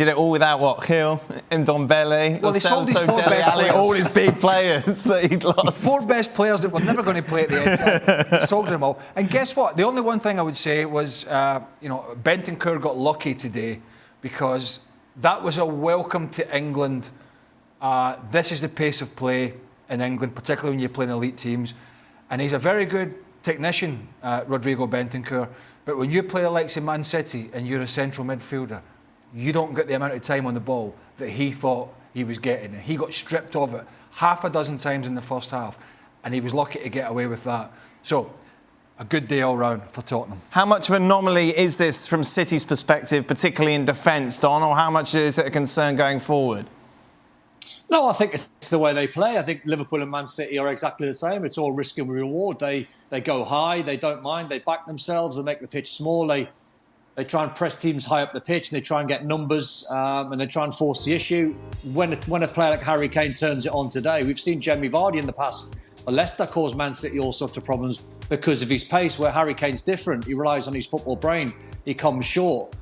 Did it all without what? Hill, Ndombele, well, they sold his 4 best players. All his big players that he'd lost. 4 best players that were never going to play at the end. He sold them all. And guess what? The only one thing I would say was, Bentancur got lucky today because that was a welcome to England. This is the pace of play in England, particularly when you're playing elite teams. And he's a very good technician, Rodrigo Bentancur. But when you play the likes of Man City and you're a central midfielder, you don't get the amount of time on the ball that he thought he was getting. He got stripped of it half a dozen times in the first half, and he was lucky to get away with that. So, a good day all round for Tottenham. How much of an anomaly is this from City's perspective, particularly in defence, Don, or how much is it a concern going forward? No, I think it's the way they play. I think Liverpool and Man City are exactly the same. It's all risk and reward. They go high, they don't mind, they back themselves, they make the pitch small, they try and press teams high up the pitch, and they try and get numbers, and they try and force the issue. When a player like Harry Kane turns it on today, we've seen Jamie Vardy in the past. Leicester caused Man City all sorts of problems because of his pace, where Harry Kane's different. He relies on his football brain. He comes short.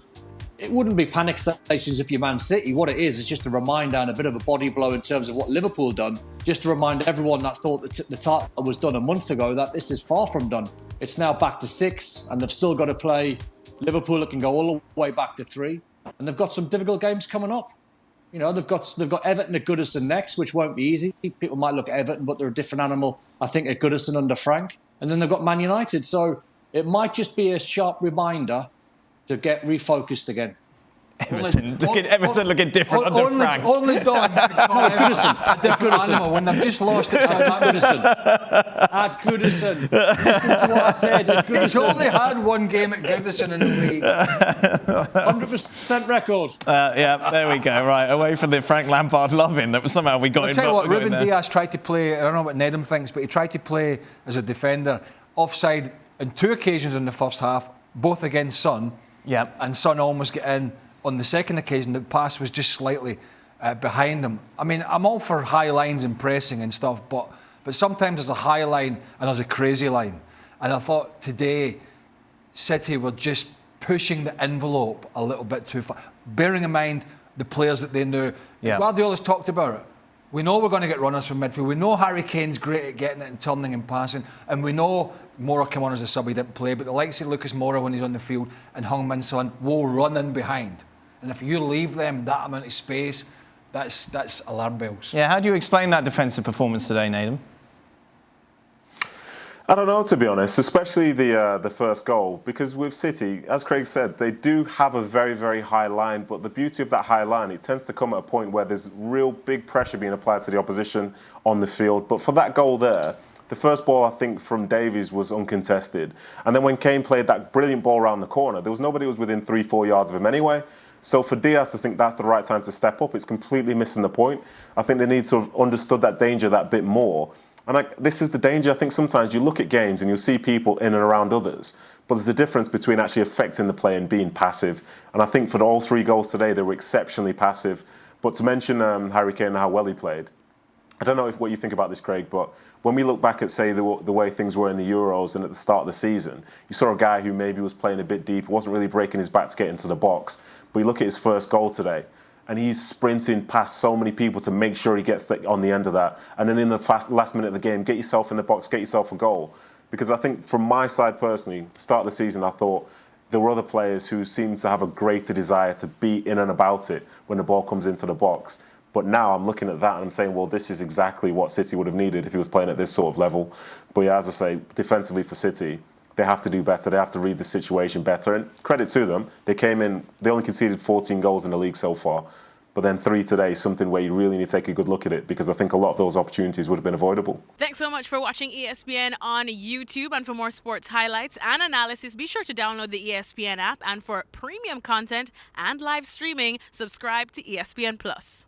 It wouldn't be panic stations if you're Man City. What it is just a reminder and a bit of a body blow in terms of what Liverpool done, just to remind everyone that thought that the title was done a month ago that this is far from done. It's now back to 6, and they've still got to play Liverpool that can go all the way back to 3, and they've got some difficult games coming up. They've got Everton at Goodison next, which won't be easy. People might look at Everton, but they're a different animal, I think, at Goodison under Frank. And then they've got Man United. So it might just be a sharp reminder to get refocused again. Everton looking different under Frank. Only Don. A different animal when they've just lost it. At Goodison. Listen to what I said. At Goodison. He's only had 1 game at Goodison in the league. 100% record. Yeah, there we go. Right, away from the Frank Lampard loving that somehow we got I'll involved. tell you what, Ruben Dias tried to play, I don't know what Nedum thinks, but he tried to play as a defender offside on 2 occasions in the first half, both against Son. Yeah. And Son almost got in. On the second occasion, the pass was just slightly behind him. I mean, I'm all for high lines and pressing and stuff, but sometimes there's a high line and there's a crazy line. And I thought today, City were just pushing the envelope a little bit too far, bearing in mind the players that they knew. Yeah. Guardiola's talked about it. We know we're going to get runners from midfield. We know Harry Kane's great at getting it and turning and passing. And we know Moura came on as a sub, he didn't play. But the likes of Lucas Moura when he's on the field and Heung-min Son will run in behind. And if you leave them that amount of space, that's alarm bells. Yeah, how do you explain that defensive performance today, Nedum? I don't know, to be honest, especially the first goal, because with City, as Craig said, they do have a very, very high line, but the beauty of that high line, it tends to come at a point where there's real big pressure being applied to the opposition on the field. But for that goal there, the first ball, I think, from Davies was uncontested. And then when Kane played that brilliant ball around the corner, there was nobody who was within 3-4 yards of him anyway. So for Diaz to think that's the right time to step up, it's completely missing the point. I think they need to have understood that danger that bit more. And this is the danger. I think sometimes you look at games and you'll see people in and around others, but there's a difference between actually affecting the play and being passive. And I think for all 3 goals today, they were exceptionally passive. But to mention Harry Kane and how well he played, I don't know what you think about this, Craig, but when we look back at, say, the way things were in the Euros and at the start of the season, you saw a guy who maybe was playing a bit deep, wasn't really breaking his back to get into the box. But you look at his first goal today, and he's sprinting past so many people to make sure he gets on the end of that. And then in the last minute of the game, get yourself in the box, get yourself a goal. Because I think from my side personally, start of the season, I thought there were other players who seemed to have a greater desire to be in and about it when the ball comes into the box. But now I'm looking at that and I'm saying, well, this is exactly what City would have needed if he was playing at this sort of level. But yeah, as I say, defensively for City, they have to do better. They have to read the situation better. And credit to them, they came in, they only conceded 14 goals in the league so far. But then 3 today is something where you really need to take a good look at it, because I think a lot of those opportunities would have been avoidable. Thanks so much for watching ESPN on YouTube. And for more sports highlights and analysis, be sure to download the ESPN app. And for premium content and live streaming, subscribe to ESPN Plus.